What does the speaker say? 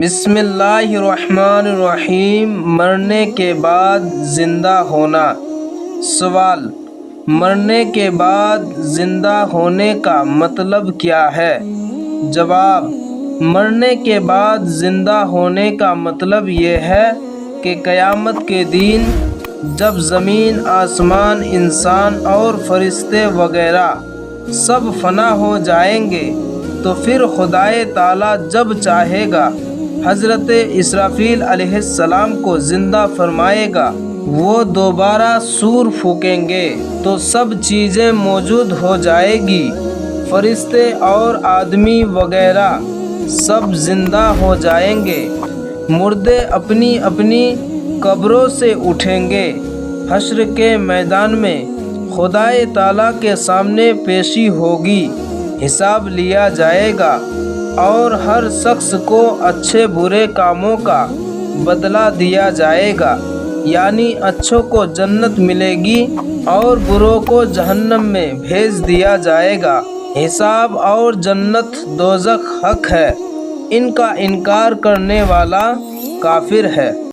بسم اللہ الرحمن الرحیم۔ مرنے کے بعد زندہ ہونا۔ سوال: مرنے کے بعد زندہ ہونے کا مطلب کیا ہے؟ جواب: مرنے کے بعد زندہ ہونے کا مطلب یہ ہے کہ قیامت کے دن جب زمین، آسمان، انسان اور فرشتے وغیرہ سب فنا ہو جائیں گے تو پھر خدائے تعالیٰ جب چاہے گا حضرت اسرافیل علیہ السلام کو زندہ فرمائے گا۔ وہ دوبارہ سور پھونکیں گے تو سب چیزیں موجود ہو جائے گی، فرشتے اور آدمی وغیرہ سب زندہ ہو جائیں گے، مردے اپنی اپنی قبروں سے اٹھیں گے، حشر کے میدان میں خدائے تعالیٰ کے سامنے پیشی ہوگی، حساب لیا جائے گا اور ہر شخص کو اچھے برے کاموں کا بدلہ دیا جائے گا، یعنی اچھوں کو جنت ملے گی اور بروں کو جہنم میں بھیج دیا جائے گا۔ حساب اور جنت دوزخ حق ہے، ان کا انکار کرنے والا کافر ہے۔